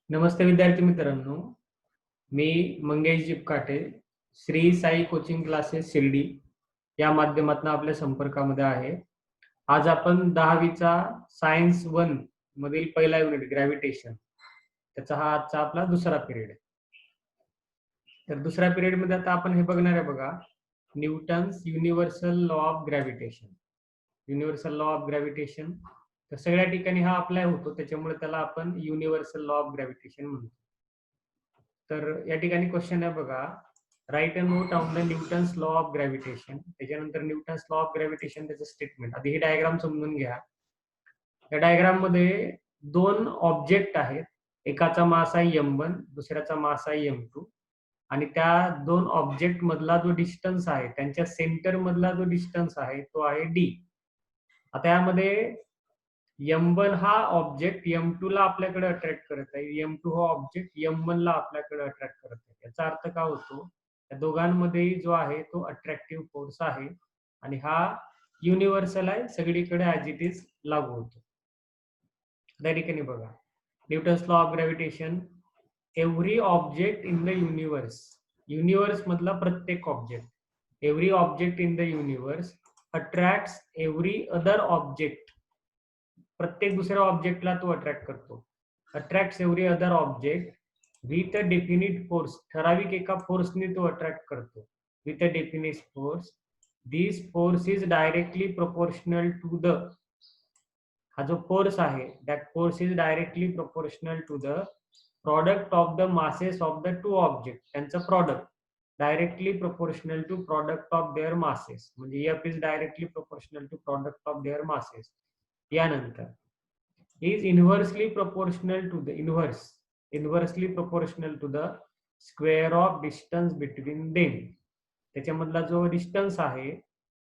नमस्ते विद्यार्थी मित्रांनो, मी Mangesh Jipkate, Shri Sai coaching classes Shirdi या माध्यमातून आपल्या संपर्कामध्ये आहे. आज आपण 10वीचा सायन्स 1 मधील पहिला युनिट ग्रॅव्हिटेशन त्याचा हा आजचा आपला दुसरा पिरियड आहे. तर दुसऱ्या पिरियड मध्ये आता आपण हे बघणार आहे बघा, Newton's universal law of gravitation. Universal law of gravitation तर सगळ्या ठिकाणी हा अप्लाय होतो, त्याच्यामुळे त्याला आपण युनिव्हर्सल लॉ ऑफ ग्रॅव्हिटेशन म्हणतो. तर या ठिकाणी क्वेश्चन आहे बघा, right a note on the Newton's law of gravitation. त्याच्यानंतर न्यूटन्स लॉ ऑफ ग्रॅव्हिटेशन त्याचं स्टेटमेंट. आधी ही डायग्राम समजून घ्या. या डायग्राम मध्ये दोन ऑब्जेक्ट आहेत, एकाचा मास आहे m1, दुसऱ्याचा मास आहे m2, आणि त्या दोन ऑब्जेक्ट मधला जो डिस्टन्स आहे, त्यांच्या सेंटर मधला जो डिस्टन्स आहे तो आहे d. आता यामध्ये m1 हा ऑब्जेक्ट m2 ला आपल्याकडे अट्रॅक्ट करत आहे, m2 हा ऑब्जेक्ट m1 ला आपल्याकडे अट्रॅक्ट करत आहे. याचा अर्थ काय होतो, या दोघांमध्ये जो आहे तो अट्रॅक्टिव्ह फोर्स आहे आणि हा युनिव्हर्सल आहे, सगळीकडे ऍज इट इज लागू होतो. त्या ठिकाणी बघा, Newton's law of gravitation, every object in the universe, universe मधला प्रत्येक object, every object in the universe attracts every other object, प्रत्येक दुसऱ्या ऑब्जेक्टला तो अट्रॅक्ट करतो. Attracts every other object with a definite force, ठराविक एका फोर्सने तो अट्रॅक्ट करतो. With a definite force, this force is directly proportional to the, हा जो फोर्स आहे that force is directly proportional to the product of the masses of the two object. त्यांचं product directly proportional to product of their masses, म्हणजे F is directly proportional to product of their masses. यानंतर is inversely proportional to the inversely proportional to the square of distance between them. त्याच्यामधला जो distance आहे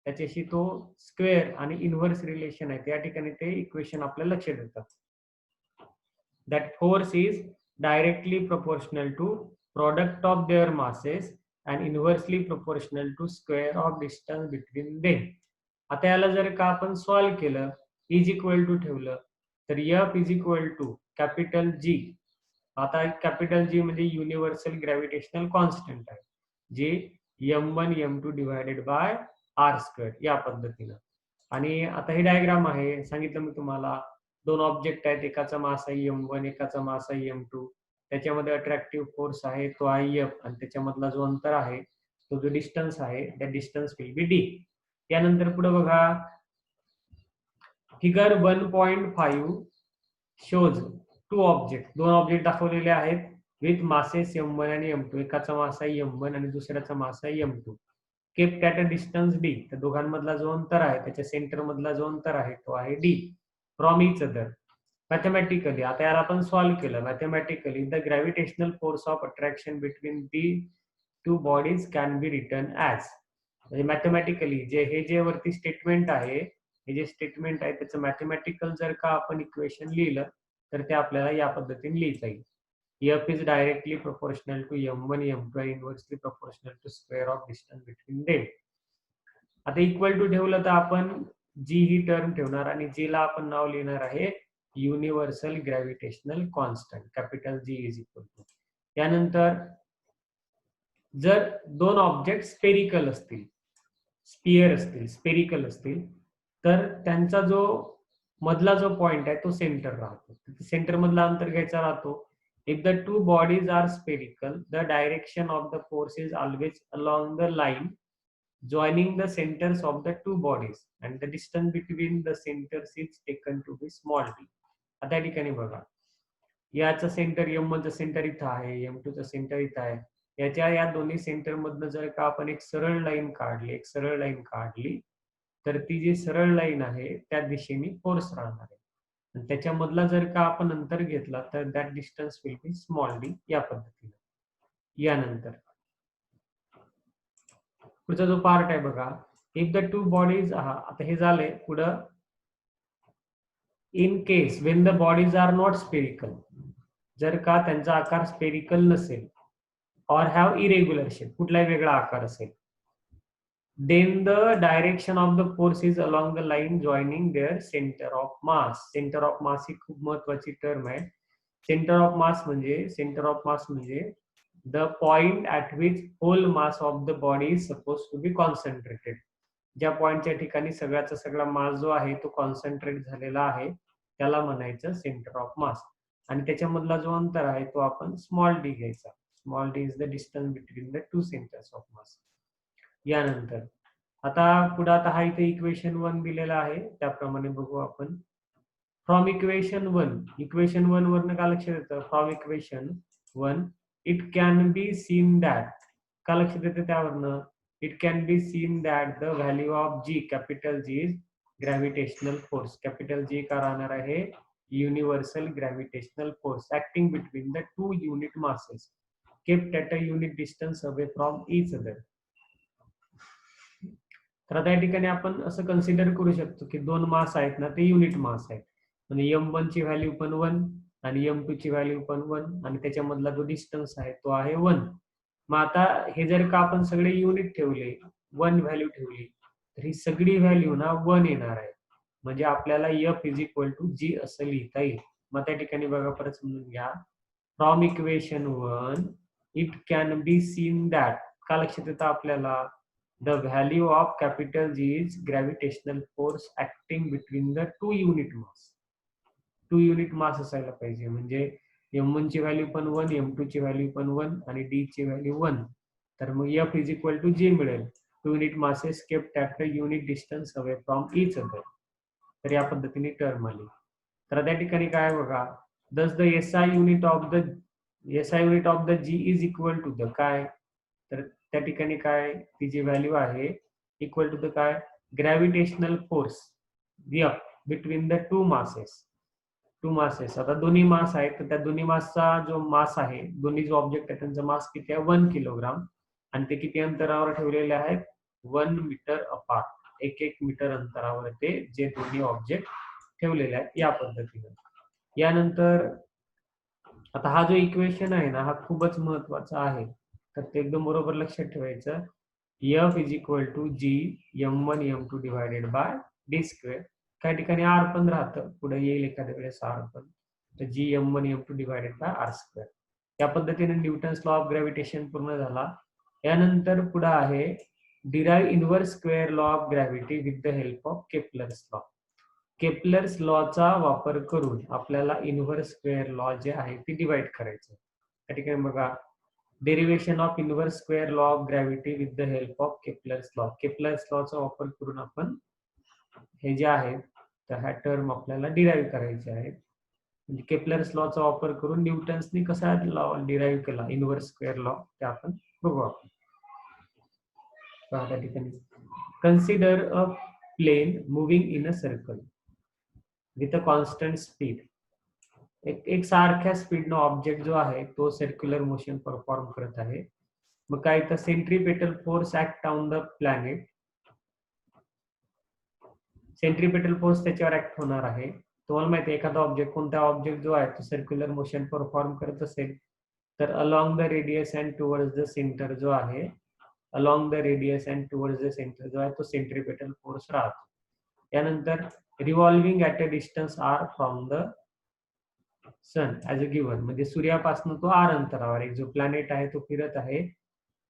त्याच्याशी तो square आणि inverse relation आहे, त्या ठिकाणी ते इक्वेशन आपल्याला लक्षात येतात. that force is directly proportional to product of their masses and inversely proportional to square of distance between them. आता याला जर का आपण सॉल्व्ह केलं, इज इक्वल टू ठेवलं, तर F is equal to capital G. आता कॅपिटल जी म्हणजे युनिव्हर्सल ग्रॅव्हिटेशनल कॉन्स्टंट आहे, जे m1 m2 divided by R square या पद्धतीनं. आणि आता ही डायग्राम आहे, सांगितलं मी तुम्हाला, दोन ऑब्जेक्ट आहेत, एकाचा मास आहे m1, एकाचा मास आहे m2. त्याच्यामध्ये अट्रॅक्टिव्ह फोर्स आहे तो आहे F, आणि त्याच्यामधला जो अंतर आहे तो जो डिस्टन्स आहे त्या डिस्टन्स विल बी d. त्यानंतर पुढे बघा, फिगर 1.5 शोज टू ऑब्जेक्ट, दोन ऑब्जेक्ट दाखवलेले आहेत विथ मासेस m1 आणि m2. एकाचा मास आहे m1 आणि दुसऱ्याचा मास आहे m2. Kept at a distance d, त्या दोघांमधला जो अंतर आहे, त्याच्या सेंटर मधला जो अंतर आहे तो आहे d from each other. Mathematically आता याला आपण सॉल्व्ह केलं. Mathematically the gravitational force of attraction between the two bodies can be written as, म्हणजे मॅथमॅटिकली जे हे जे वरती स्टेटमेंट आहे, हे जे स्टेटमेंट आहे त्याचं मॅथमॅटिकल जर का आपण इक्वेशन लिहिलं तर ते आपल्याला या पद्धतीने लिहिता येईल. F is directly proportional to m1 m2 and inversely proportional to square of distance between them. आता इक्वल टू ठेवलं तर आपण जी ही टर्म ठेवणार आणि जी ला आपण नाव लिहिणार आहे universal gravitational constant, capital G is equal to. त्यानंतर जर दोन ऑब्जेक्ट स्पेरिकल असतील, स्पियर असतील, स्पेरिकल असतील, तर त्यांचा जो मधला जो पॉइंट आहे तो सेंटर राहतो. सेंटर मधला अंतर घ्यायचा राहतो. If the two bodies are spherical, the direction of the force is always along the line joining the centers of the two bodies and the distance between the centers is taken to be small d. आता या ठिकाणी बघा, याचा centre m1 चा centre इथं आहे, m2 चा centre इथं आहे. याच्या या दोन्ही सेंटर मधनं जर का आपण एक सरळ लाईन काढली, तर ती जी सरळ लाईन आहे त्या दिशेने फोर्स राहणार आहे. त्याच्यामधला जर का आपण अंतर घेतला तर that distance will be small D या पद्धतीने. यानंतर पुढचा जो पार्ट आहे बघा, इफ द टू बॉडीज, आता हे झालंय पुढं, in case when the bodies are not spherical, जर का त्यांचा आकार स्पेरिकल नसेल, ऑर हॅव इरेग्युलर शेप, कुठलाही वेगळा आकार असेल, then the direction of the force is along the line joining their center of mass. Center of mass ही खूप महत्वाची टर्म आहे. सेंटर ऑफ मास म्हणजे the point at which whole mass of the body is suppose to be concentrated. ज्या पॉइंटच्या ठिकाणी सगळ्याचा सगळा मास जो आहे तो कॉन्सन्ट्रेट झालेला आहे त्याला म्हणायचं सेंटर ऑफ मास. आणि त्याच्यामधला जो अंतर आहे तो आपण स्मॉल डी घ्यायचा. Small D is the distance between the two centres of mass. यानंतर आता पुढे आता हा इथे इक्वेशन 1 दिलेला आहे त्याप्रमाणे बघू आपण. फ्रॉम इक्वेशन 1 वरनं का लक्षात येतं, from equation 1 it can be seen that, का लक्षात येतं त्यावरनं, it can be seen that the value of G, capital G is gravitational force. Capital G का राहणार आहे, universal gravitational force acting between the two unit masses kept at a unit distance away from each other. तर आता या ठिकाणी आपण असं consider करू शकतो की दोन मास आहेत ना ते युनिट मास आहेत. म्हणजे M1 ची व्हॅल्यू पण 1 आणि M2 ची व्हॅल्यू पण 1 आणि त्याच्यामधला जो डिस्टन्स आहे तो आहे 1. मग आता हे जर का आपण सगळे युनिट ठेवले, 1 व्हॅल्यू ठेवली, तर ही सगळी व्हॅल्यू ना 1 येणार आहे. म्हणजे आपल्याला F इज इक्वल टू जी असं लिहिता येईल. मग त्या ठिकाणी बघा परत समजून घ्या. From equation 1 it can be seen that, का लक्षात येतं आपल्याला, the value of capital G is gravitational force acting between the two unit mass. Two unit mass असायला पाहिजे. म्हणजे M1 ची व्हॅल्यू पण 1, M2 ची व्हॅल्यू पण 1 आणि D ची व्हॅल्यू 1. तर मग F is equal to G मिळेल. Two unit masses kept at a unit distance away from each other. तर या पद्धतीने टर्म आली. तर त्या ठिकाणी काय बघा, thus the SI unit of the G is equal to the काय, तर त्या ठिकाणी काय ती जी व्हॅल्यू आहे इक्वल टू द काय, gravitational force F between the two masses. आता दोन्ही मास आहेत, तर त्या दोन्ही मासचा जो मास आहे, दोन्ही जो ऑब्जेक्ट आहे त्यांचा मास किती आहे, 1 किलोग्राम. आणि ते किती अंतरावर ठेवलेले आहेत, 1 मीटर अपार्ट, 1 मीटर अंतरावर ते जे दोन्ही ऑब्जेक्ट ठेवलेले आहेत या पद्धतीने. यानंतर आता हा जो इक्वेशन आहे ना हा खूपच महत्वाचा आहे, तर ते एकदम बरोबर लक्षात ठेवायचं. F is equal to G M1 M2 divided by D square. काही ठिकाणी आर पण राहतं, पुढे येईल एखाद्या वेळेस आर पण. तर G M1 M2 divided by R square. या पद्धतीने न्यूटन्स लॉ ऑफ ग्रॅव्हिटेशन पूर्ण झाला. यानंतर पुढे आहे derive inverse square law of gravity with the help of Kepler's law. Kepler's लॉचा वापर करून आपल्याला इनव्हर्स स्क्वेअर लॉ जे आहे ते डिवाइड करायचं. त्या ठिकाणी बघा, derivation of inverse square law of gravity with the help of Kepler's law. Kepler's लॉचा वापर करून आपण हे जे आहे तर ह्या टर्म आपल्याला डिराईव्ह करायचे आहेत. म्हणजे केपलर्स लॉचा वापर करून न्यूटन्सनी कसा लॉ डिराईव्ह केला इनव्हर्स स्क्वेअर लॉ ते आपण बघू. आपण त्या ठिकाणी consider a plane moving in a circle with a constant speed. एक सारख्या स्पीडनं ऑब्जेक्ट जो आहे तो सर्क्युलर मोशन परफॉर्म करत आहे. मग काय तर centripetal force act on the planet. Centripetal force त्याच्यावर ऍक्ट होणार आहे. तुम्हाला माहिती आहे एखादा ऑब्जेक्ट, कोणता ऑब्जेक्ट जो आहे तो सर्क्युलर मोशन परफॉर्म करत असेल तर along the radius and towards the centre जो आहे, along the radius and towards the centre जो आहे तो सेंट्रीपेटल फोर्स राहतो. यानंतर revolving at a distance R from the sun as a given. म्हणजे सूर्यापासून तो आर अंतरावर, एक जो प्लॅनेट आहे तो फिरत आहे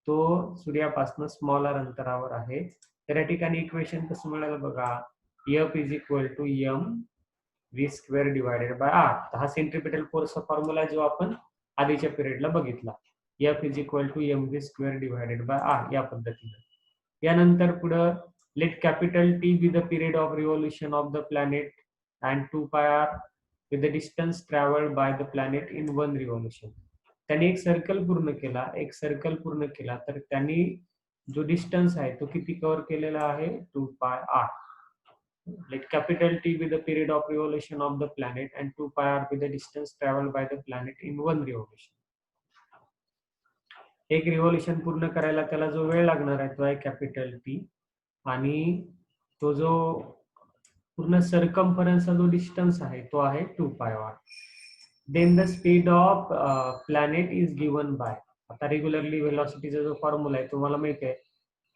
तो सूर्यापासून स्मॉलर अंतरावर आहे. तर या ठिकाणी इक्वेशन कसं मिळालं बघा, F is equal to M V square divided by R. हा सेंट्रीपेटल फोर्सचा फॉर्म्युला जो आपण आधीच्या पिरियडला बघितला. F is equal to M V square divided by R या पद्धतीने. यानंतर पुढं let capital T be the period of revolution of the planet and 2 pi R with the distance travelled by the planet in 1 revolution. त्यांनी एक circle पूर्ण केला तर त्यांनी जो डिस्टन्स आहे तो किती कव्हर केलेला आहे, 2 pi R. Let capital T be the period of revolution of the planet and 2 pi r be the distance traveled by the planet in one revolution. एक रिव्होल्यूशन पूर्ण करायला त्याला जो वेळ लागणार आहे तो आहे कॅपिटल टी, आणि तो जो पूर्ण सर्कम्फरन्सचा जो डिस्टन्स आहे तो आहे 2 pi R. Then the speed of planet is given by. आता रेग्युलरली व्हेलॉसिटीचा जो फॉर्म्युला आहे तुम्हाला माहिती आहे,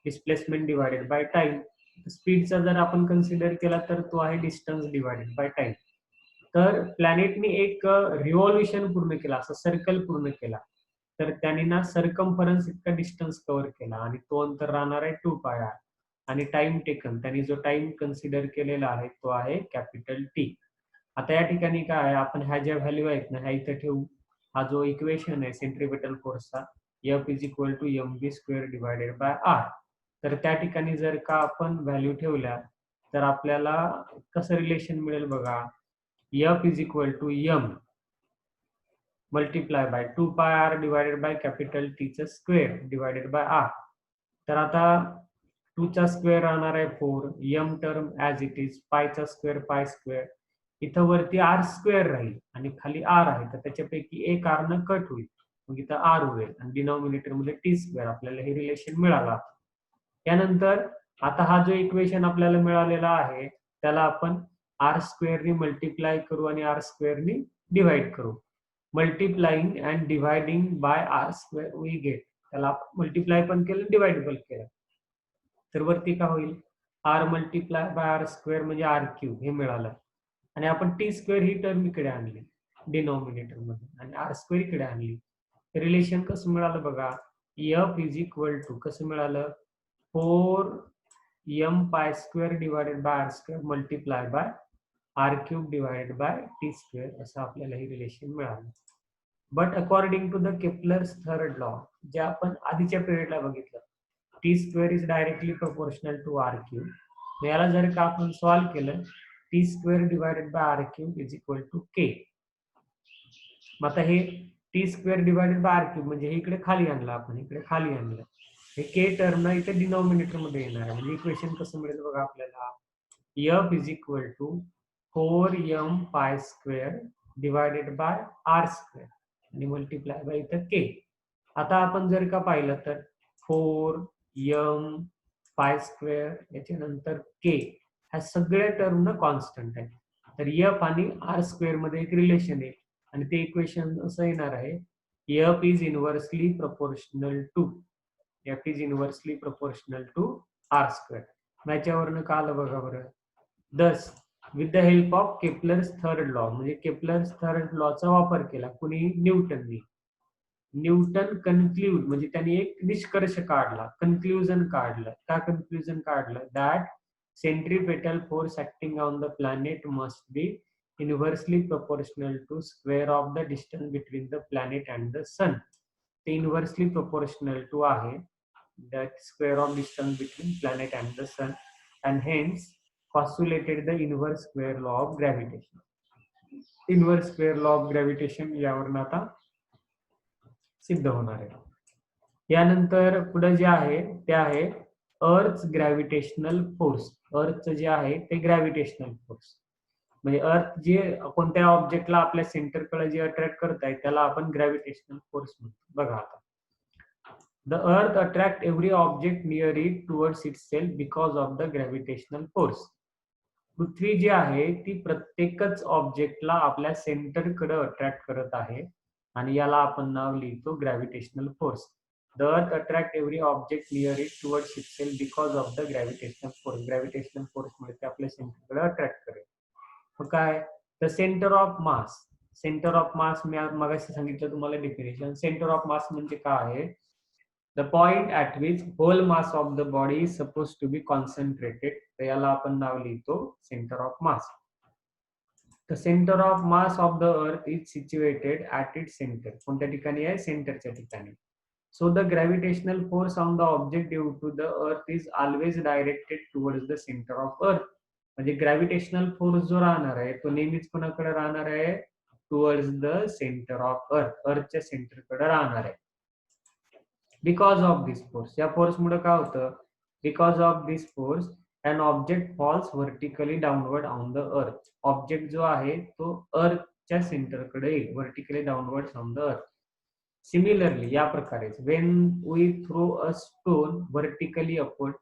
डिस्प्लेसमेंट डिवायडेड बाय टाइम. स्पीडचा जर आपण कन्सिडर केला तर तो आहे डिस्टन्स डिवायडेड बाय टाइम. तर प्लॅनेटने एक रिव्हॉल्युशन पूर्ण केला, असं सर्कल पूर्ण केला. तर त्याने ना सर्कम्फरन्स इतका डिस्टन्स कव्हर केला आणि तो अंतर राहणार आहे 2πr. आणि टाइम टेकन, त्यांनी जो टाइम कन्सिडर केलेला आहे तो आहे कॅपिटल टी. आता या ठिकाणी काय आहे, आपण ह्या ज्या व्हॅल्यू आहेत ना ह्या इथे ठेवू. हा जो इक्वेशन आहे सेंट्रिपेटल फोर्सचा, F is equal to mv square divided by r. तर त्या ठिकाणी जर का आपण व्हॅल्यू ठेवल्या तर आपल्याला कसं रिलेशन मिळेल बघा. F is equal to m multiply by 2πr divided by capital T चा स्क्वेअर डिवायडेड बाय r. तर आता 2 चा स्क्वेअर राहणार आहे 4, m term as it is, पाय चा स्क्वेअर पाय स्क्वेअर, इथं वरती r स्क्वेअर राहील आणि खाली r आहे, तर त्याच्यापैकी एक r न कट होईल, मग इथं r होईल आणि डिनॉमिनेटर मध्ये टी स्क्वेअर. आपल्याला हे रिलेशन मिळाला. त्यानंतर आता हा जो इक्वेशन आपल्याला मिळालेला आहे त्याला आपण r स्क्वेअरनी मल्टिप्लाय करू आणि r स्क्वेअरनी डिवाइड करू. Multiplying and dividing by r square we get. त्याला मल्टिप्लाय पण केलं, डिवाइड पण केलं, तर वरती काय होईल, r multiply by r square म्हणजे r क्यूब हे मिळालं. आणि आपण टी स्क्वेअर ही टर्म इकडे आणली डिनॉमिनेटर मध्ये आणि r स्क्वेअर इकडे आणली. रिलेशन कसं मिळालं बघा. F इज इक्वल टू कसं मिळालं, 4m pi square divided by r square multiply by r cube divided by T square, असं आपल्याला हे रिलेशन मिळालं. But according to the Kepler's third law, जे आपण आधीच्या पिरियडला बघितलं, T square is directly proportional to r cube. याला जर का आपण सॉल्व्ह केलं, T square divided by r cube is equal to k. मग आता हे T square divided by r cube म्हणजे हे इकडे खाली आणलं, आपण इकडे खाली आणलं, हे k टर्म ना इथे डिनॉमिनेटर मध्ये येणार आहे. म्हणजे इक्वेशन कसं मिळेल बघा आपल्याला. F is equal to 4m pi square divided by r square आणि मल्टिप्लाय बाय इथं k. आता आपण जर का पाहिलं तर 4m पाय स्क्वेअर याच्यानंतर k ह्या सगळ्या टर्म ना कॉन्स्टंट आहे. तर F आणि r स्क्वेअर मध्ये एक रिलेशन आहे आणि ते इक्वेशन असं येणार आहे, F is inversely proportional to r square. याच्यावरनं का आलं बघा बरं. Thus with the help of Kepler's third law, म्हणजे केपलर्स थर्ड लॉचा वापर केला कुणी, न्यूटननी. न्यूटन कन्क्लूड म्हणजे त्यांनी एक निष्कर्ष काढला, कन्क्लुजन काढलं. का कन्क्लुजन काढलं, that centripetal force acting on the planet must be inversely proportional to square of the distance between the planet and the sun. ते इनव्हर्सली प्रोपोर्शनल टू आहे that square of distance between planet and the sun, and hence postulated the inverse square law of gravitation. Inverse square law of gravitation यावरून आता सिद्ध होणार आहे. यानंतर पुढे जे आहे ते आहे अर्थ ग्रॅव्हिटेशनल फोर्स. अर्थ जे आहे ते ग्रॅव्हिटेशनल फोर्स म्हणजे अर्थ जे कोणत्या ऑब्जेक्टला आपल्या सेंटरकडे जे अट्रॅक्ट करत आहे त्याला आपण ग्रॅव्हिटेशनल फोर्स म्हणतो. बघा आता, the earth attract every object near it towards itself because of the gravitational force. पृथ्वी जी आहे ती प्रत्येकच ऑब्जेक्टला आपल्या सेंटरकडे अट्रॅक्ट करत आहे आणि याला आपण नाव लिहितो gravitational force. The earth attract every object near it towards itself because of the gravitational force. Gravitational force मुळे ते आपल्या सेंटरकडे अट्रॅक्ट करेल. मग काय, the centre of mass. Centre of mass मी मगाशी सांगितलं तुम्हाला डेफिनेशन. सेंटर ऑफ मास म्हणजे काय आहे, the point at which whole mass of the body is supposed to be concentrated. तर याला आपण नाव लिहितो center of mass. The center of mass of the earth is situated at its center. कोणत्या ठिकाणी आहे, सेंटरच्या ठिकाणी. So the gravitational force on the object due to the earth is always directed towards the center of earth. म्हणजे gravitational force जो राहणार आहे तो नेहमीच कोणाकडे राहणार आहे, टुवर्ड्स द सेंटर ऑफ अर्थ, अर्थच्या सेंटरकडे राहणार आहे. बिकॉज ऑफ दिस फोर्स, या फोर्स मुळे काय होतं, because of this force an object falls vertically downward on the earth. Object जो आहे तो अर्थच्या सेंटरकडे येईल, vertically downward on the earth. Similarly या प्रकारे when we throw a stone vertically upward,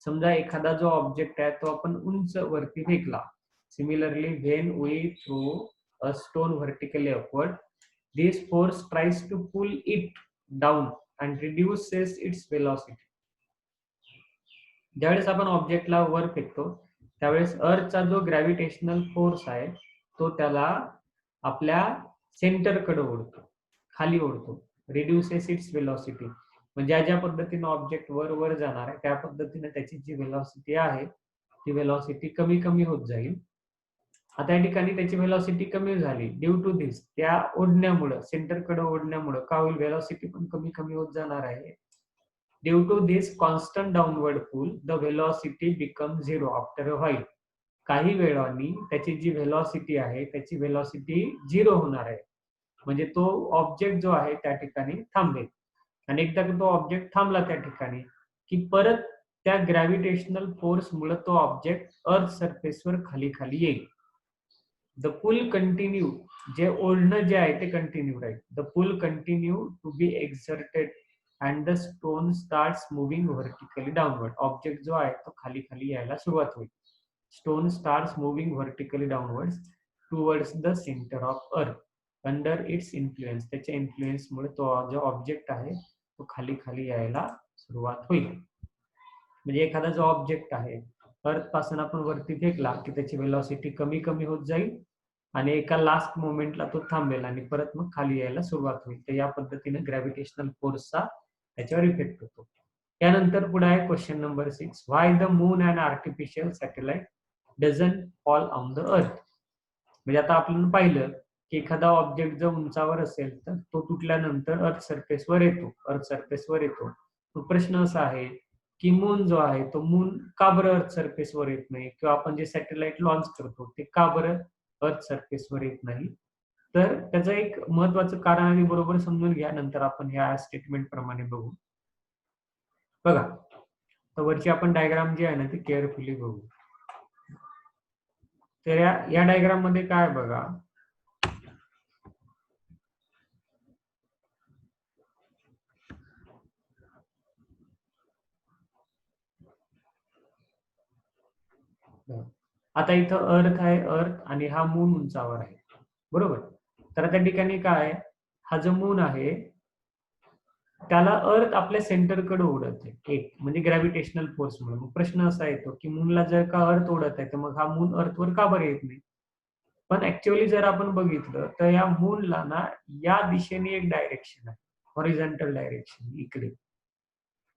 समजा एखादा जो ऑब्जेक्ट आहे तो आपण उंच वरती फेकला. Similarly when we throw a stone vertically upward, this force tries to pull it down and reduces its velocity. ज्यावेळेस आपण ऑब्जेक्टला वर फेकतो त्यावेळेस अर्थचा जो ग्रॅव्हिटेशनल फोर्स आहे तो त्याला आपल्या सेंटरकडे ओढतो, खाली ओढतो. रिड्युसेस इट्स वेलॉसिटी, म्हणजे ज्या पद्धतीने ऑब्जेक्ट वर वर जाणार आहे त्या पद्धतीने त्याची जी वेलॉसिटी आहे ती वेलॉसिटी कमी कमी होत जाईल. आता या ठिकाणी त्याची वेलॉसिटी कमी झाली ड्यू टू दिस, त्या ओढण्यामुळे, सेंटरकडे ओढण्यामुळे का होईल, वेलॉसिटी पण कमी कमी होत जाणार आहे. Due to this constant downward pull the velocity become zero after a while. काही वेळाने त्याची जी वेलॉसिटी आहे त्याची वेलॉसिटी झिरो होणार आहे, म्हणजे तो ऑब्जेक्ट जो आहे त्या ठिकाणी थांबेल. आणि एकदा तो ऑब्जेक्ट थांबला त्या ठिकाणी की परत त्या ग्रॅव्हिटेशनल फोर्समुळे तो ऑब्जेक्ट अर्थ सरफेसवर खाली खाली येईल. द पुल कंटिन्यू, जे ओढणं जे आहे ते कंटिन्यू राहील. The pull continue to be exerted and the stone starts moving vertically downward. Object जो आहे तो खाली खाली यायला सुरुवात होईल. Stone starts moving vertically downward towards the centre of earth under its influence. त्याच्या इन्फ्लुएन्समुळे तो जो ऑब्जेक्ट आहे तो खाली खाली यायला सुरुवात होईल. म्हणजे एखादा जो ऑब्जेक्ट आहे अर्थ पासून आपण वरती फेकला की त्याची वेलॉसिटी कमी कमी होत जाईल आणि एका लास्ट मोमेंटला तो थांबेल आणि परत मग खाली यायला सुरुवात होईल. तर या पद्धतीने ग्रॅव्हिटेशनल फोर्सचा त्याच्यावर इफेक्ट होतो. त्यानंतर पुढे आहे question number 6. Why the moon and artificial satellite doesn't fall on the earth. म्हणजे आता आपण पाहिलं की एखादा ऑब्जेक्ट जर उंचावर असेल तर तो तुटल्यानंतर अर्थ सरफेसवर येतो. तो प्रश्न असा आहे की मून जो आहे तो मून का बरं अर्थ सरफेसवर येत नाही, किंवा आपण जे सॅटेलाइट लॉन्च करतो ते का बरं अर्थ सरफेसवर येत नाही. तर त्याचं एक महत्वाचं कारण आणि बरोबर समजून घ्या, नंतर आपण ह्या स्टेटमेंट प्रमाणे बघू. बघा, तर वरची आपण डायग्राम जी आहे ना ती केअरफुली बघू. तर या डायग्राम मध्ये काय बघा, आता इथं अर्थ आहे, अर्थ आणि हा मून उंचावर आहे, बरोबर. तर त्या ठिकाणी काय, हा जो मून आहे त्याला अर्थ आपल्या सेंटरकडे ओढत आहे, एक म्हणजे ग्रॅव्हिटेशनल फोर्समुळे. मग प्रश्न असा येतो की मूनला जर का अर्थ ओढत आहे तर मग हा मून अर्थवर का बरं येत नाही. पण ऍक्च्युअली जर आपण बघितलं तर या मूनला ना या दिशेने एक डायरेक्शन आहे, हॉरिझॉन्टल डायरेक्शन इकडे.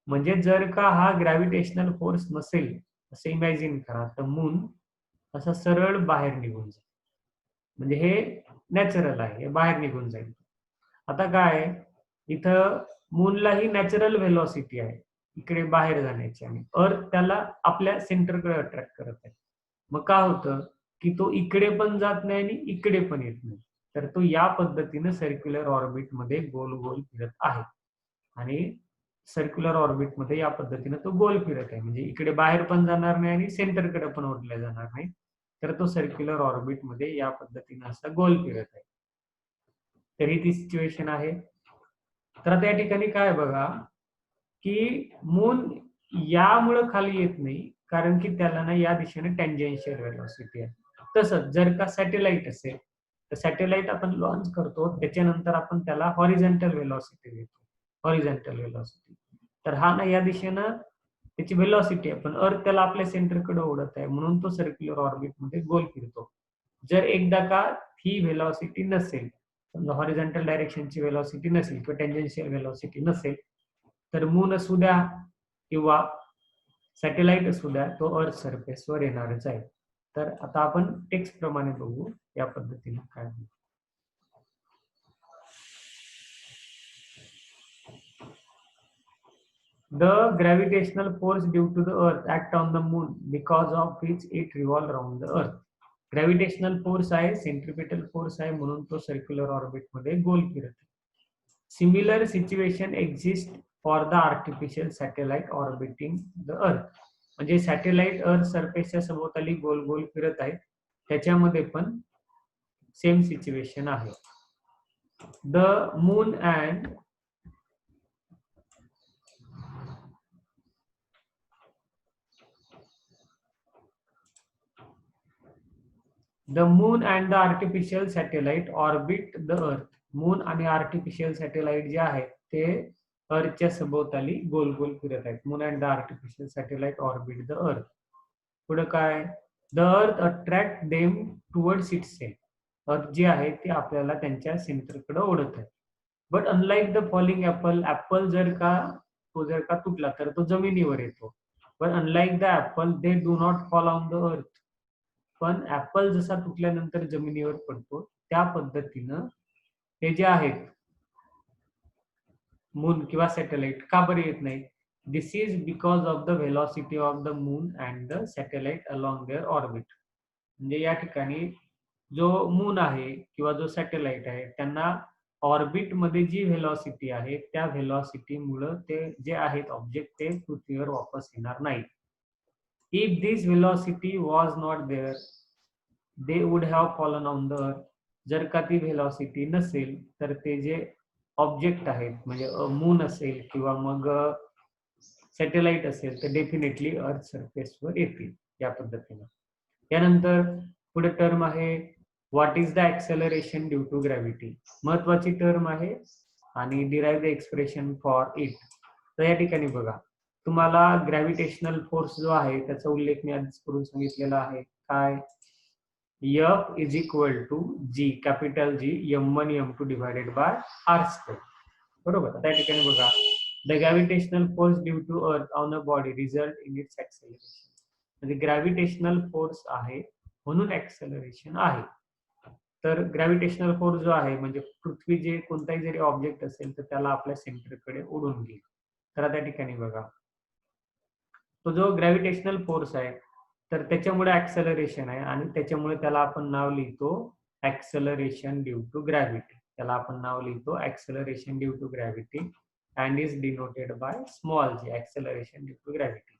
म्हणजे जर का हा ग्रॅव्हिटेशनल फोर्स नसेल असं इमॅजिन करा तर मून असा सरळ बाहेर निघून जाईल. म्हणजे हे नॅचरल आहे, हे बाहेर निघून जाईल. आता काय, इथं मूनलाही नॅचरल व्हेलॉसिटी आहे इकडे बाहेर जाण्याची, आणि अर्थ त्याला आपल्या सेंटरकडे अट्रॅक्ट करत आहे. मग काय होतं की तो इकडे पण जात नाही आणि इकडे पण येत नाही. तर तो या पद्धतीने सर्क्युलर ऑर्बिट मध्ये गोल गोल फिरत आहे, आणि सर्क्युलर ऑर्बिट मध्ये या पद्धतीने तो गोल फिरत आहे. म्हणजे इकडे बाहेर पण जाणार नाही आणि सेंटरकडे पण ओढला जाणार नाही. तर तो सर्क्युलर ऑर्बिट मध्ये या पद्धतीने असा गोल फिरत आहे. तर ही ती सिच्युएशन आहे. तर आता या ठिकाणी काय बघा की मून यामुळे खाली येत नाही कारण की त्याला ना या दिशेने टँजेन्शियल वेलॉसिटी आहे. तसंच जर का सॅटेलाइट असेल तर सॅटेलाइट आपण लॉन्च करतो त्याच्यानंतर आपण त्याला हॉरिझॉन्टल वेलॉसिटी देतो, हॉरिझॉन्टल वेलॉसिटी. तर हा ना या दिशेनं त्याची वेलॉसिटी आहे, पण अर्थ त्याला आपल्या सेंटरकडे ओढत आहे म्हणून तो सर्क्युलर ऑर्बिट मध्ये गोल फिरतो. जर एकदा का ही वेलॉसिटी नसेल, समजा हॉरिझॉन्टल डायरेक्शनची वेलॉसिटी नसेल किंवा टेंजेन्शियल वेलॉसिटी नसेल, तर मून असू द्या किंवा सॅटेलाइट असू द्या तो अर्थ सरफेसवर येणारच आहे. तर आता आपण टेक्स्ट प्रमाणे बघू या पद्धतीने काय होईल. The gravitational force due to the earth act on the moon because of which it revolve around the earth. Gravitational force आहे, सेंट्रिपिटल फोर्स आहे, म्हणून तो सर्क्युलर ऑर्बिट मध्ये गोल फिरत आहे. Similar situation exist for the artificial satellite orbiting the earth. म्हणजे satellite अर्थ सरफेसच्या सभोवताली गोल गोल फिरत आहे, त्याच्यामध्ये पण सेम सिच्युएशन आहे. The moon and the artificial satellite orbit the earth. Moon आणि आर्टिफिशियल सॅटेलाइट जे आहे ते अर्थच्या सभोवताली गोल गोल फिरत आहेत. Moon and the artificial satellite orbit the earth. पुढे काय, the earth attract them towards itself. अर्थ जी आहे ती आपल्याला त्यांच्या सेंटरकडे ओढत आहे. But unlike the falling apple जर का तुटला तर तो जमिनीवर येतो. पण unlike the apple they do not fall on the अर्थ. पण ऍपल जसा तुटल्यानंतर जमिनीवर पडतो त्या पद्धतीनं हे जे आहेत मून किंवा सॅटेलाइट का बरे येत नाही? This is because of the velocity of the moon and the satellite along their orbit. म्हणजे या ठिकाणी जो मून आहे किंवा जो सॅटेलाइट आहे त्यांना ऑर्बिट मध्ये जी व्हेलॉसिटी आहे त्या व्हेलॉसिटीमुळे ते जे आहेत ऑब्जेक्ट ते पृथ्वीवर वापस येणार नाही. If this velocity was not there they would have fallen on the earth. जर का ती व्हेलॉसिटी नसेल तर ते जे ऑब्जेक्ट आहेत म्हणजे मून असेल किंवा मग सॅटेलाइट असेल तर डेफिनेटली अर्थ सरफेसवर येतील या पद्धतीने. त्यानंतर पुढे टर्म आहे what is the acceleration due to gravity. महत्वाची टर्म आहे आणि derive the expression for it. तर या ठिकाणी बघा तुम्हाला ग्रॅव्हिटेशनल फोर्स जो आहे त्याचा उल्लेख मी आधीच करून सांगितलेला आहे. काय? F is equal to G, capital G, M1 M2 divided by R square. बरोबर. त्या ठिकाणी बघा the gravitational force due to earth on a body result in its acceleration. म्हणजे ग्रॅव्हिटेशनल फोर्स आहे म्हणून ऍक्सेलरेशन आहे. तर ग्रॅव्हिटेशनल फोर्स जो आहे म्हणजे पृथ्वी जे कोणताही जरी ऑब्जेक्ट असेल तर त्याला आपल्या सेंटरकडे ओढून घेईल. तर त्या ठिकाणी बघा तो जो ग्रॅव्हिटेशनल फोर्स आहे तर त्याच्यामुळे ऍक्सेलरेशन आहे आणि त्याच्यामुळे त्याला आपण नाव लिहितो ऍक्सेलरेशन ड्यू टू ग्रॅव्हिटी. त्याला आपण नाव लिहितो acceleration due to gravity and is denoted by small G, acceleration due to gravity.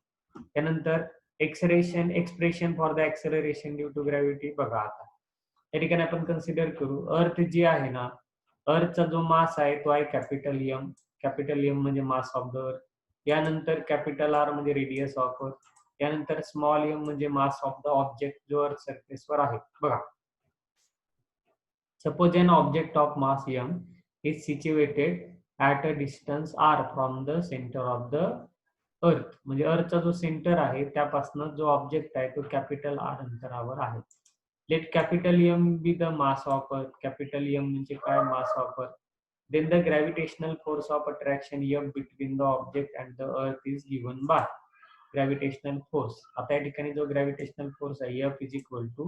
त्यानंतर expression for the acceleration due to gravity बघा. आता या ठिकाणी आपण कन्सिडर करू अर्थ जी आहे ना, अर्थचा जो मास आहे तो आहे कॅपिटल एम. कॅपिटल एम म्हणजे मास ऑफ द अर्थ. यानंतर कॅपिटल आर म्हणजे रेडियस ऑफ अर्थ. यानंतर स्मॉल एम म्हणजे मास ऑफ द ऑब्जेक्ट जो अर्थ सरफेसवर आहे. बघा suppose an object of mass M is situated at a distance R from the centre of the earth. म्हणजे अर्थचा जो सेंटर आहे त्यापासून जो ऑब्जेक्ट आहे तो कॅपिटल आर अंतरावर आहे. Let capital M be the mass of earth. Capital M म्हणजे काय? Mass of earth. Then the gravitational force of attraction F between the object and the earth is given by gravitational force. आता या ठिकाणी जो gravitational force आहे F is equal to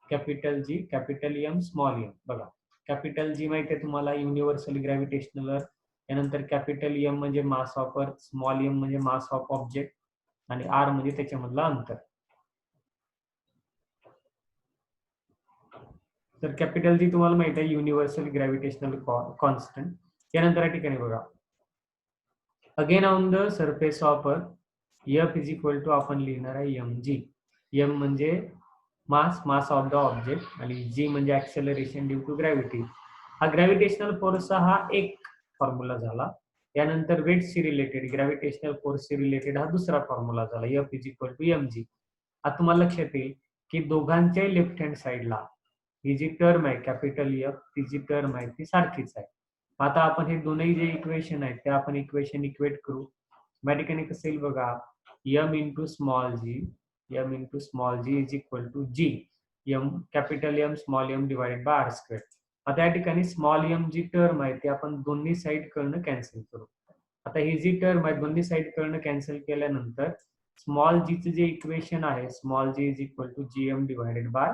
capital G capital M small M. बघा capital G माहिती आहे तुम्हाला universal gravitational अर्थ. यानंतर कॅपिटल एम म्हणजे mass of earth, small M म्हणजे मास ऑफ ऑब्जेक्ट आणि आर म्हणजे त्याच्यामधला अंतर. तर कॅपिटल जी तुम्हाला माहित आहे युनिव्हर्सल ग्रॅव्हिटेशनल कॉन्स्टंट. यानंतर या ठिकाणी बघा again on the surface of earth F is equal to आपण लिहिणार आहे एम जी. एम म्हणजे मास ऑफ द ऑब्जेक्ट आणि जी म्हणजे ऍक्सेलरेशन ड्यू टू ग्रॅव्हिटी. हा ग्रॅव्हिटेशनल फोर्सचा हा एक फॉर्म्युला झाला. यानंतर वेटशी रिलेटेड ग्रॅव्हिटेशनल फोर्सशी रिलेटेड हा दुसरा फॉर्म्युला झाला F is equal to M G. आता तुम्हाला लक्षात येईल की दोघांच्याही लेफ्ट हँड साइडला ही जी टर्म आहे कॅपिटल एफ ती जी टर्म आहे ती सारखीच आहे. आता आपण हे दोनही जे इक्वेशन आहेत ते आपण इक्वेशन इक्वेट करू. या ठिकाणी कसं येईल बघा M into small G is equal to G M capital M small M divided by R square. आता या ठिकाणी स्मॉल एम जी टर्म आहे ती आपण दोन्ही साइड कडनं कॅन्सल करू. आता ही जी टर्म आहे दोन्ही साइड कडनं कॅन्सल केल्यानंतर स्मॉल जीचं जे इक्वेशन आहे small G is equal to G M divided by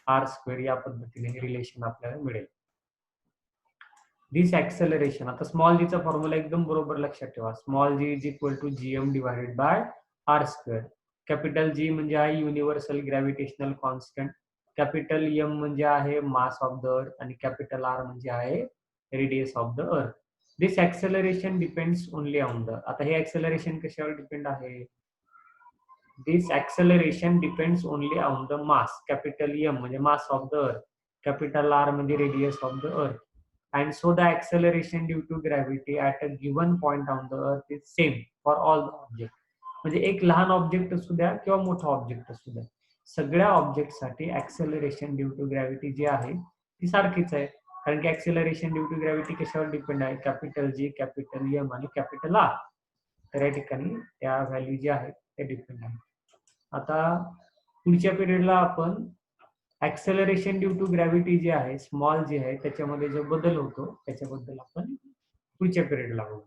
R square या पद्धतीने हे रिलेशन आपल्याला मिळेल. This acceleration. आता स्मॉल जीचा फॉर्म्युला एकदम बरोबर लक्षात ठेवा. Small G is equal to G M divided by R square. Capital G म्हणजे आहे universal gravitational constant. Capital M म्हणजे आहे मास ऑफ द अर्थ आणि कॅपिटल आर म्हणजे आहे radius of the earth. This acceleration depends only on the. आता हे ऍक्सेलरेशन कशावर डिपेंड आहे? This acceleration depends only on the mass. Capital M म्हणजे mass of the earth, capital R म्हणजे radius of the earth. And so the acceleration due to gravity at a given point on the earth is same for all the objects. म्हणजे एक लहान object असू द्या किंवा मोठा object असू द्या सगळ्या ऑब्जेक्टसाठी ऍक्सेलरेशन ड्यू टू ग्रॅव्हिटी जी आहे ती सारखीच आहे. कारण की ऍक्सेलरेशन ड्यू टू ग्रॅव्हिटी कशावर डिपेंड आहे? कॅपिटल जी कॅपिटल एम आणि कॅपिटल आर. तर या ठिकाणी त्या व्हॅल्यू जी आहेत ते डिपेंड आहे. आता पुढच्या पिरियडला आपण ऍक्सेलरेशन ड्यू टू ग्रॅव्हिटी जे आहे, स्मॉल जे आहे, त्याच्यामध्ये जो बदल होतो त्याच्याबद्दल आपण पुढच्या पिरियडला बघू.